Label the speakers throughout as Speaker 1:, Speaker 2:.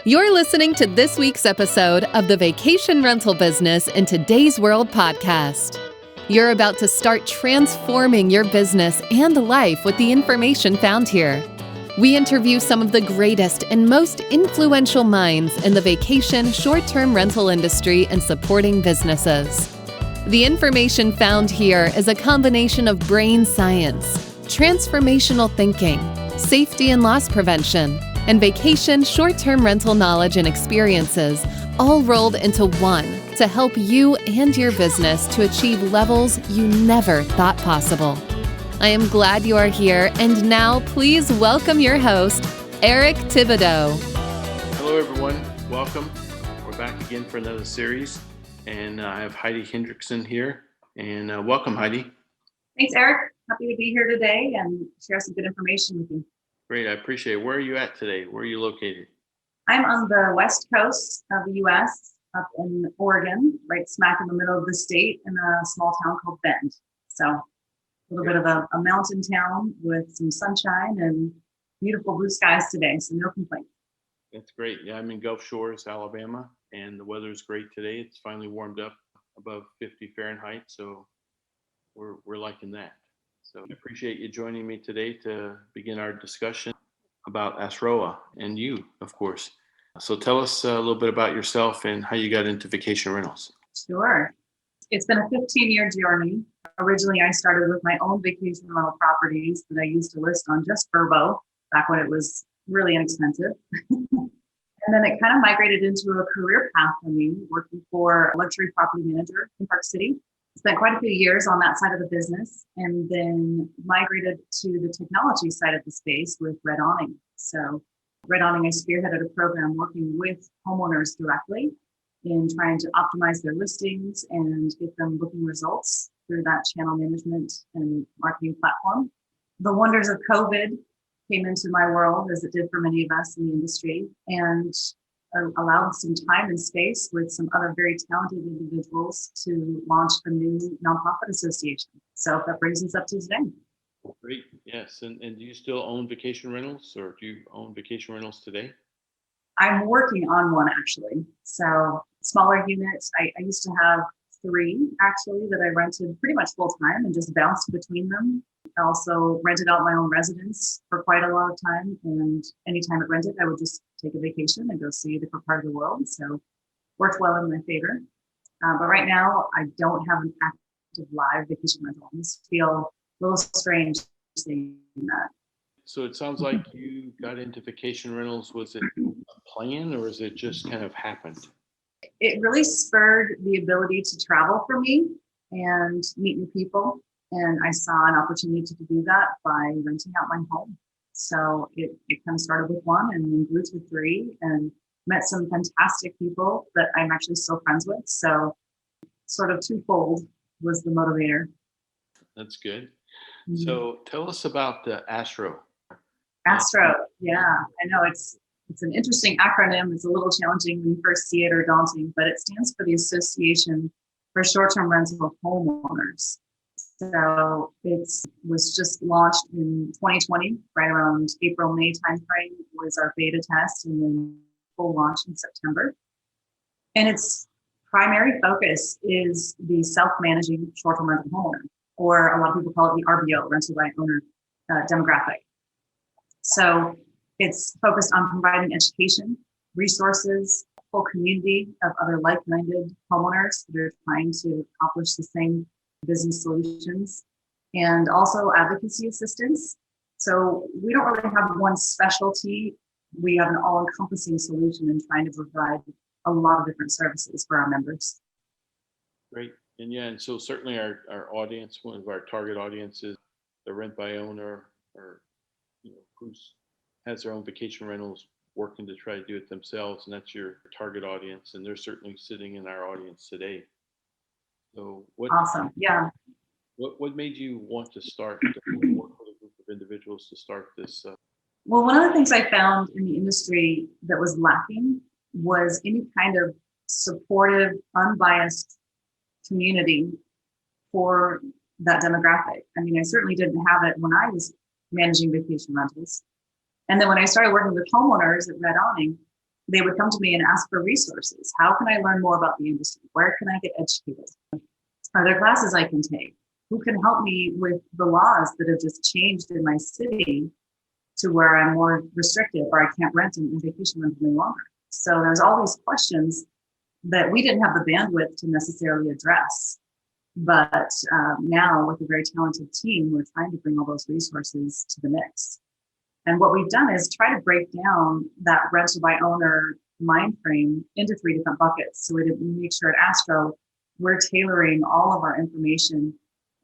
Speaker 1: You're listening to this week's episode of the Vacation Rental Business in Today's World podcast. You're about to start transforming your business and life with the information found here. We interview some of the greatest and most influential minds in the vacation short-term rental industry and supporting businesses. The information found here is a combination of brain science, transformational thinking, safety and loss prevention, and vacation short-term rental knowledge and experiences, all rolled into one to help you and your business to achieve levels you never thought possible. I am glad you are here, and now please welcome your host, Eric Thibodeau.
Speaker 2: Hello everyone, welcome. We're back again for another series, and I have Heidie Henriksen here, and welcome Heidie.
Speaker 3: Thanks, Eric. Happy to be here today and share some good information with you.
Speaker 2: Great, I appreciate it. Where are you at today? Where are you located?
Speaker 3: I'm on the west coast of the U.S., up in Oregon, right smack in the middle of the state in a small town called Bend. So a little bit of a mountain town with some sunshine and beautiful blue skies today, so no complaints.
Speaker 2: That's great. Yeah, I'm in Gulf Shores, Alabama, and the weather is great today. It's finally warmed up above 50 Fahrenheit, so we're liking that. So I appreciate you joining me today to begin our discussion about ASTHRO and you, of course. So tell us a little bit about yourself and how you got into vacation rentals.
Speaker 3: Sure. It's been a 15-year journey. Originally, I started with my own vacation rental properties that I used to list on just Vrbo back when it was really inexpensive. And then it kind of migrated into a career path for me, working for a luxury property manager in Park City. Spent quite a few years on that side of the business and then migrated to the technology side of the space with Red Awning. So Red Awning, I spearheaded a program working with homeowners directly in trying to optimize their listings and get them booking results through that channel management and marketing platform. The wonders of COVID came into my world, as it did for many of us in the industry, and allowed some time and space with some other very talented individuals to launch a new nonprofit association. So that brings us up to today.
Speaker 2: Great, yes. And do you still own vacation rentals, or do you own vacation rentals today?
Speaker 3: I'm working on one, actually. So smaller units. I used to have 3 actually that I rented pretty much full time and just bounced between them. I also rented out my own residence for quite a lot of time, and anytime it rented, I would just take a vacation and go see a different part of the world. So worked well in my favor. But right now, I don't have an active live vacation rental. I just feel a little strange saying that.
Speaker 2: So it sounds like you got into vacation rentals. Was it a plan, or is it just kind of happened?
Speaker 3: It really spurred the ability to travel for me and meet new people. And I saw an opportunity to do that by renting out my home. So it kind of started with 1 and then grew to 3 and met some fantastic people that I'm actually still friends with. So sort of twofold was the motivator.
Speaker 2: That's good. Mm-hmm. So tell us about the ASTHRO.
Speaker 3: ASTHRO, yeah, I know it's an interesting acronym. It's a little challenging when you first see it or daunting, but it stands for the Association for Short-Term Rental Homeowners. So it was just launched in 2020, right around April, May timeframe was our beta test, and then full launch in September. And its primary focus is the self-managing short-term rental homeowner, or a lot of people call it the RBO, rental by owner demographic. So it's focused on providing education, resources, a full community of other like-minded homeowners that are trying to accomplish the same business solutions, and also advocacy assistance. So we don't really have one specialty. We have an all-encompassing solution in trying to provide a lot of different services for our members.
Speaker 2: Great. And so certainly our audience, one of our target audiences, the rent by owner, or who's has their own vacation rentals working to try to do it themselves, and that's your target audience, and they're certainly sitting in our audience today. So
Speaker 3: Awesome. Yeah.
Speaker 2: What made you want to start work with a group of individuals to start this?
Speaker 3: Well, one of the things I found in the industry that was lacking was any kind of supportive, unbiased community for that demographic. I mean, I certainly didn't have it when I was managing vacation rentals. And then when I started working with homeowners at Red Awning, they would come to me and ask for resources. How can I learn more about the industry? Where can I get educated? Are there classes I can take? Who can help me with the laws that have just changed in my city to where I'm more restricted or I can't rent and vacation rental any longer? So there's all these questions that we didn't have the bandwidth to necessarily address. But now with a very talented team, we're trying to bring all those resources to the mix. And what we've done is try to break down that rental by owner mind frame into 3 different buckets. So we make sure at ASTHRO, we're tailoring all of our information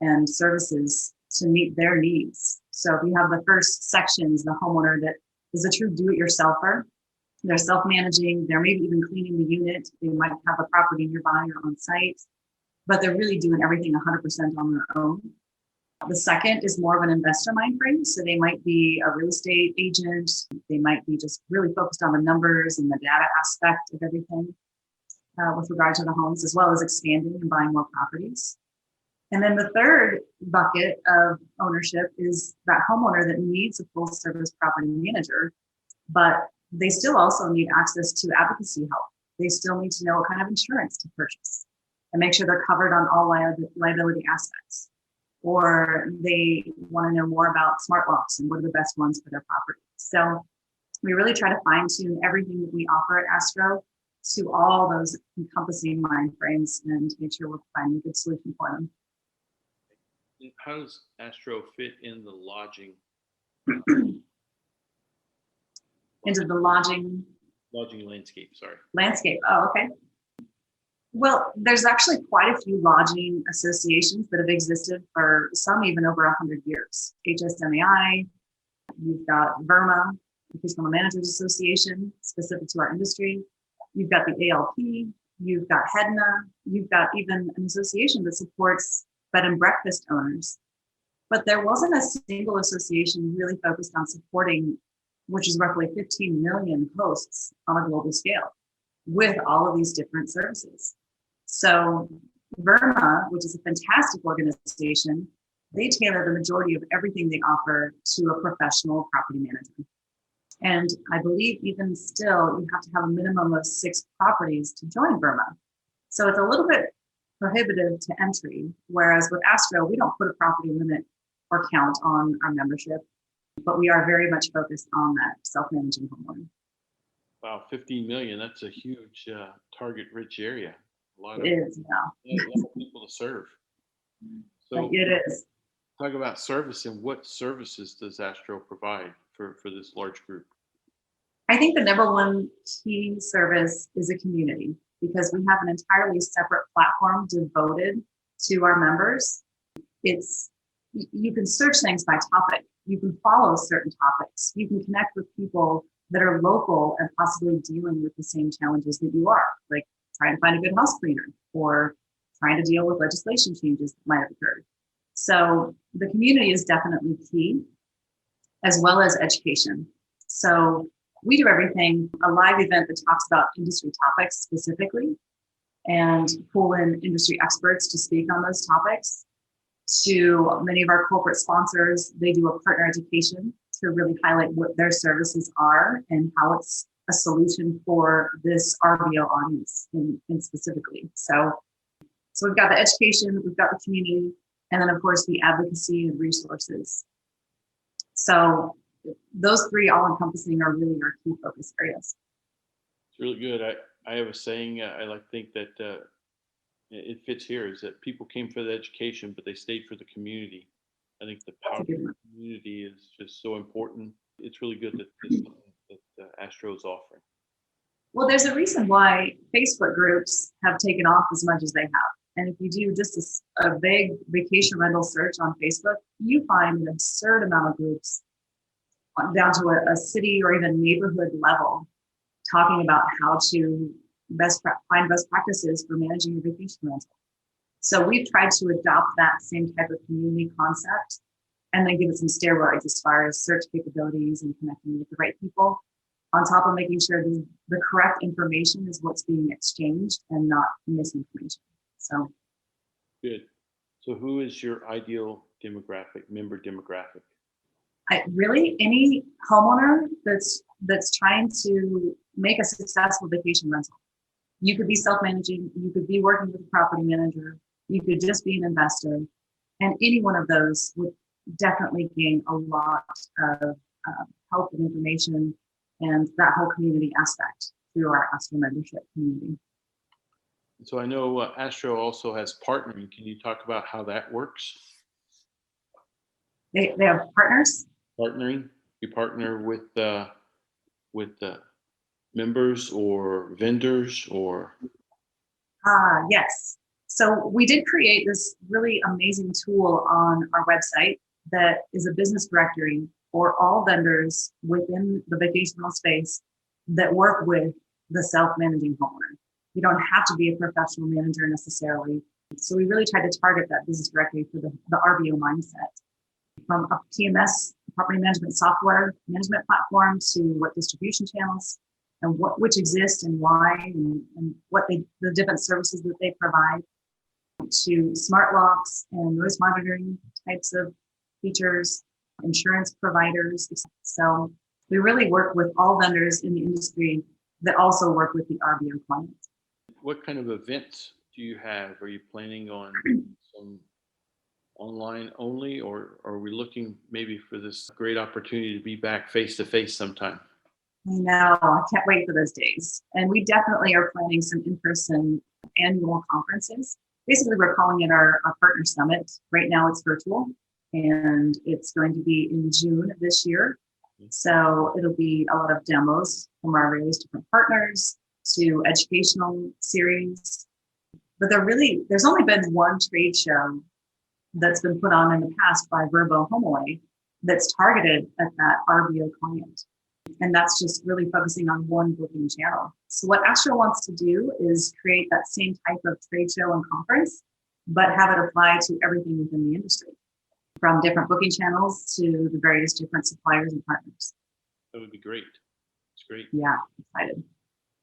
Speaker 3: and services to meet their needs. So we have the first section is the homeowner that is a true do-it-yourselfer. They're self-managing, they're maybe even cleaning the unit. They might have a property nearby or on site, but they're really doing everything 100% on their own. The second is more of an investor mind frame. So they might be a real estate agent. They might be just really focused on the numbers and the data aspect of everything with regard to the homes, as well as expanding and buying more properties. And then the third bucket of ownership is that homeowner that needs a full service property manager, but they still also need access to advocacy help. They still need to know what kind of insurance to purchase and make sure they're covered on all liability aspects. Or they want to know more about smart locks and what are the best ones for their property. So we really try to fine tune everything that we offer at ASTHRO to all those encompassing mind frames and make sure we're finding a good solution for them.
Speaker 2: How does ASTHRO fit in the lodging?
Speaker 3: Into the lodging
Speaker 2: landscape, sorry.
Speaker 3: Landscape, oh, okay. Well, there's actually quite a few lodging associations that have existed for some even over 100 years. HSMAI, you've got VRMA, Vacation Managers Association, specific to our industry. You've got the ALP, you've got HEDNA, you've got even an association that supports bed and breakfast owners. But there wasn't a single association really focused on supporting, which is roughly 15 million hosts on a global scale with all of these different services. So VRMA, which is a fantastic organization, they tailor the majority of everything they offer to a professional property manager. And I believe even still, you have to have a minimum of 6 properties to join VRMA. So it's a little bit prohibitive to entry, whereas with ASTHRO, we don't put a property limit or count on our membership, but we are very much focused on that self-managing homeowner.
Speaker 2: Wow, 15 million, that's a huge target-rich area. A lot of people to serve. So
Speaker 3: it is.
Speaker 2: Talk about service, and what services does ASTHRO provide for this large group?
Speaker 3: I think the number one key service is a community, because we have an entirely separate platform devoted to our members. You can search things by topic. You can follow certain topics. You can connect with people that are local and possibly dealing with the same challenges that you are, like trying to find a good house cleaner or trying to deal with legislation changes that might have occurred. So the community is definitely key, as well as education. So we do everything, a live event that talks about industry topics specifically, and pull in industry experts to speak on those topics. To many of our corporate sponsors, they do a partner education to really highlight what their services are and how it's a solution for this RVO audience in specifically. So we've got the education, we've got the community, and then of course the advocacy and resources. So those 3 all-encompassing are really our key focus areas.
Speaker 2: It's really good. I have a saying, I like to think that it fits here, is that people came for the education, but they stayed for the community. I think the power of the community is just so important. It's really good that this is something that ASTHRO is offering.
Speaker 3: Well, there's a reason why Facebook groups have taken off as much as they have. And if you do just a vague vacation rental search on Facebook, you find an absurd amount of groups down to a city or even neighborhood level talking about how to find best practices for managing your vacation rental. So we've tried to adopt that same type of community concept and then give it some steroids as far as search capabilities and connecting with the right people, on top of making sure the correct information is what's being exchanged and not misinformation. So
Speaker 2: good. So who is your ideal member demographic?
Speaker 3: Really any homeowner that's that's trying to make a successful vacation rental. You could be self-managing, you could be working with a property manager, you could just be an investor, and any one of those would definitely gain a lot of help and information and that whole community aspect through our ASTHRO membership community.
Speaker 2: So I know ASTHRO also has partnering. Can you talk about how that works?
Speaker 3: They have partners?
Speaker 2: Partnering? You partner with members or vendors or?
Speaker 3: Yes. So we did create this really amazing tool on our website that is a business directory for all vendors within the vacational space that work with the self-managing homeowner. You don't have to be a professional manager necessarily. So we really try to target that business directory for the RBO mindset. From a PMS, property management software management platform, to what distribution channels and which exist and why, and what the different services that they provide, to smart locks and noise monitoring types of features, insurance providers. So we really work with all vendors in the industry that also work with the RBO clients.
Speaker 2: What kind of events do you have? Are you planning on some online only, or are we looking maybe for this great opportunity to be back face to face sometime?
Speaker 3: I know, I can't wait for those days. And we definitely are planning some in-person annual conferences. Basically, we're calling it our partner summit. Right now it's virtual, and it's going to be in June of this year. So it'll be a lot of demos from our various different partners to educational series. But there's only been one trade show that's been put on in the past by Verbo HomeAway that's targeted at that RBO client. And that's just really focusing on one booking channel. So what ASTHRO wants to do is create that same type of trade show and conference, but have it apply to everything within the industry, from different booking channels to the various different suppliers and partners.
Speaker 2: That would be great. It's great.
Speaker 3: Yeah, excited.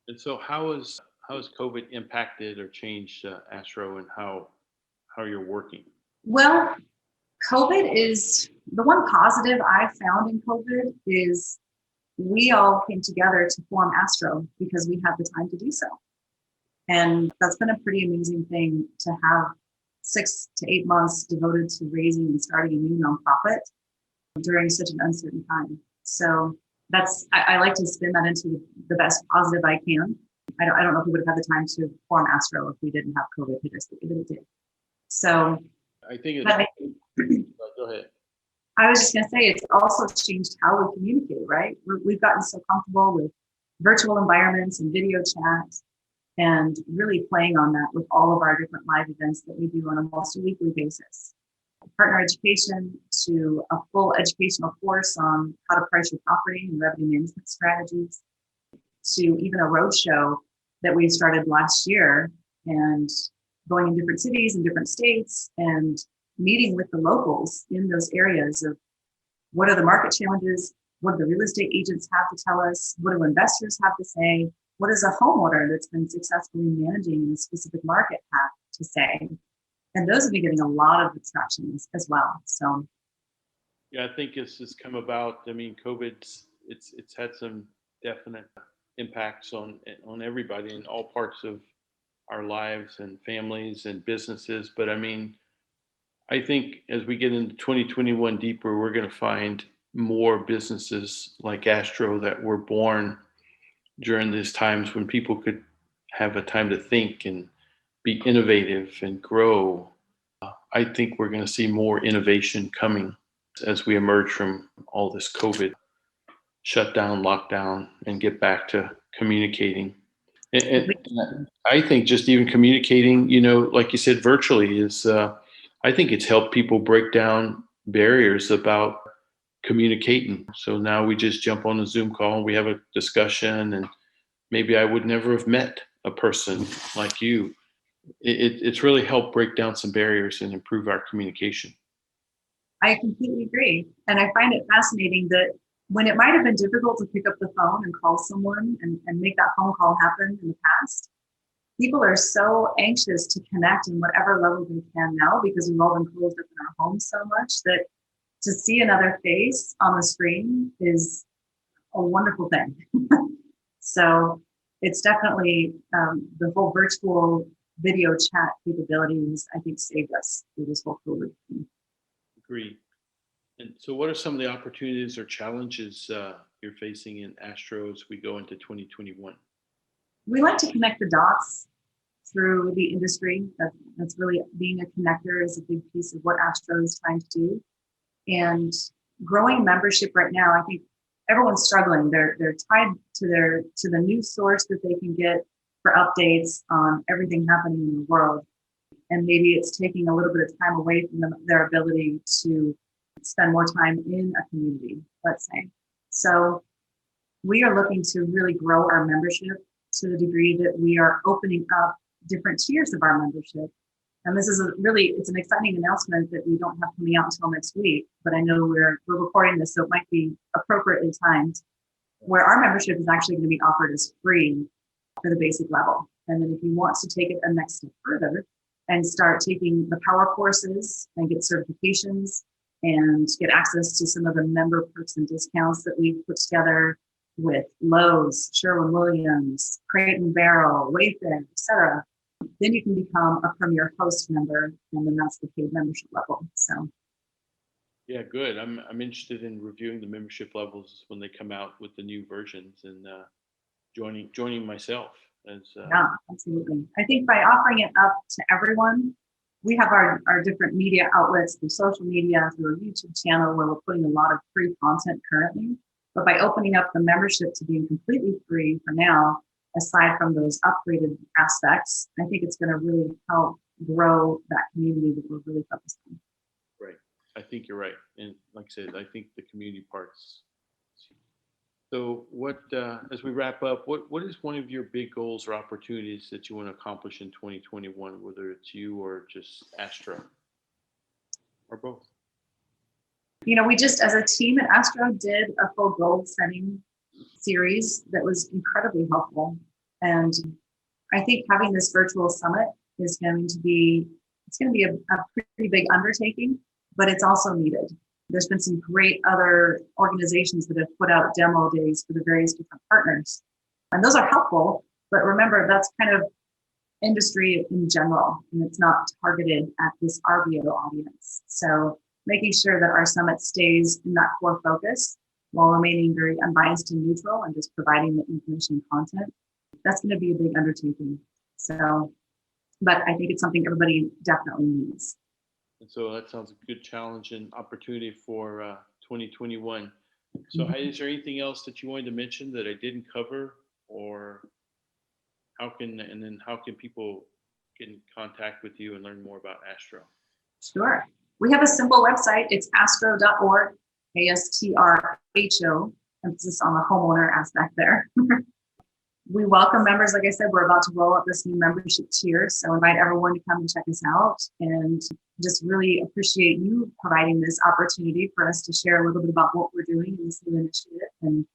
Speaker 2: And so how has COVID impacted or changed ASTHRO and how you're working?
Speaker 3: Well, COVID is the one positive I've found in COVID is we all came together to form ASTHRO because we had the time to do so. And that's been a pretty amazing thing to have 6 to 8 months devoted to raising and starting a new nonprofit during such an uncertain time. So I like to spin that into the best positive I can. I don't know if we would have had the time to form ASTHRO if we didn't have COVID hit us the way that it did. So
Speaker 2: I think go ahead.
Speaker 3: I was just going to say, it's also changed how we communicate, right? We've gotten so comfortable with virtual environments and video chat, and really playing on that with all of our different live events that we do on almost a weekly basis. Partner education to a full educational course on how to price your property and revenue management strategies, to even a roadshow that we started last year and going in different cities and different states and meeting with the locals in those areas of what are the market challenges, what do the real estate agents have to tell us, what do investors have to say, what does a homeowner that's been successfully managing in a specific market have to say. And those have been getting a lot of traction as well. So
Speaker 2: yeah, I think this has come about. I mean, COVID's it's had some definite impacts on everybody in all parts of our lives and families and businesses. But I mean, I think as we get into 2021 deeper, we're going to find more businesses like ASTHRO that were born during these times when people could have a time to think and be innovative and grow. I think we're going to see more innovation coming as we emerge from all this COVID shutdown, lockdown, and get back to communicating. And I think just even communicating, like you said, virtually is, I think it's helped people break down barriers about communicating. So now we just jump on a Zoom call and we have a discussion, and maybe I would never have met a person like you. It's really helped break down some barriers and improve our communication.
Speaker 3: I completely agree. And I find it fascinating that when it might have been difficult to pick up the phone and call someone and make that phone call happen in the past, people are so anxious to connect in whatever level they can now because we've all been closed up in our homes so much that to see another face on the screen is a wonderful thing. So it's definitely the whole virtual video chat capabilities, I think, saved us through this whole COVID thing.
Speaker 2: Agree. And so what are some of the opportunities or challenges you're facing in ASTHRO as we go into 2021?
Speaker 3: We like to connect the dots through the industry. That's really, being a connector is a big piece of what ASTHRO is trying to do. And growing membership right now, I think everyone's struggling. They're tied to the news source that they can get for updates on everything happening in the world. And maybe it's taking a little bit of time away from their ability to spend more time in a community, let's say. So we are looking to really grow our membership to the degree that we are opening up different tiers of our membership. And this is it's an exciting announcement that we don't have coming out until next week, but I know we're recording this, so it might be appropriately timed, where our membership is actually going to be offered as free for the basic level. And then if you want to take it a next step further and start taking the power courses and get certifications and get access to some of the member perks and discounts that we've put together with Lowe's, Sherwin-Williams, Crate and Barrel, Wayfair, etc., then you can become a Premier Host member, and then that's the paid membership level. So,
Speaker 2: yeah, good. I'm interested in reviewing the membership levels when they come out with the new versions, and joining myself as.
Speaker 3: Yeah, absolutely. I think by offering it up to everyone, we have our different media outlets through social media, through a YouTube channel where we're putting a lot of free content currently. But by opening up the membership to being completely free for now, aside from those upgraded aspects, I think it's going to really help grow that community that we're really focused on.
Speaker 2: Right. I think you're right. And like I said, I think the community part's. So what, as we wrap up, what is one of your big goals or opportunities that you want to accomplish in 2021, whether it's you or just ASTHRO or both?
Speaker 3: We just, as a team at ASTHRO, did a full goal setting series that was incredibly helpful. And I think having this virtual summit is going to be a pretty big undertaking, but it's also needed. There's been some great other organizations that have put out demo days for the various different partners. And those are helpful, but remember, that's kind of industry in general, and it's not targeted at this RVO audience. So making sure that our summit stays in that core focus while remaining very unbiased and neutral and just providing the information and content, that's going to be a big undertaking. So, but I think it's something everybody definitely needs.
Speaker 2: And so that sounds a good challenge and opportunity for 2021. So Heidie, is there anything else that you wanted to mention that I didn't cover, or how can people get in contact with you and learn more about ASTHRO?
Speaker 3: Sure. We have a simple website. It's asthro.org, ASTRHO, emphasis on the homeowner aspect there. We welcome members. Like I said, we're about to roll out this new membership tier. So invite everyone to come and check us out, and just really appreciate you providing this opportunity for us to share a little bit about what we're doing in this new initiative. And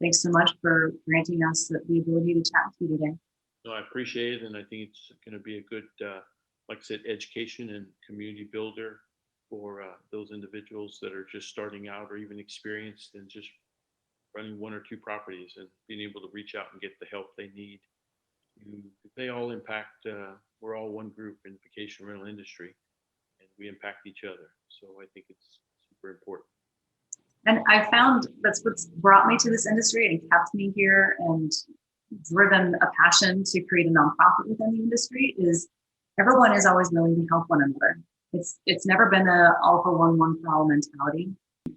Speaker 3: thanks so much for granting us the ability to chat with you today.
Speaker 2: No, I appreciate it. And I think it's going to be a good, like I said, education and community builder for those individuals that are just starting out or even experienced and just running one or two properties and being able to reach out and get the help they need. They all impact, we're all one group in the vacation rental industry, and we impact each other. So I think it's super important.
Speaker 3: And I found that's what's brought me to this industry and kept me here and driven a passion to create a nonprofit within the industry is everyone is always willing to help one another. It's never been a all for one for all mentality.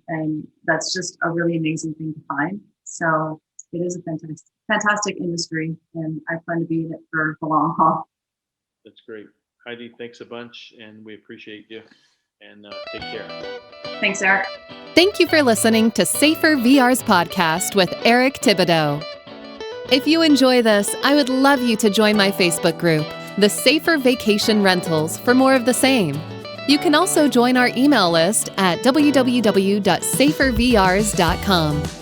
Speaker 3: And that's just a really amazing thing to find. So it is a fantastic industry, and I plan to be in it for the long haul.
Speaker 2: That's great. Heidie, thanks a bunch, and we appreciate you. And take care.
Speaker 3: Thanks, Eric.
Speaker 1: Thank you for listening to Safer VR's podcast with Eric Thibodeau. If you enjoy this, I would love you to join my Facebook group, The Safer Vacation Rentals, for more of the same. You can also join our email list at www.safervrs.com.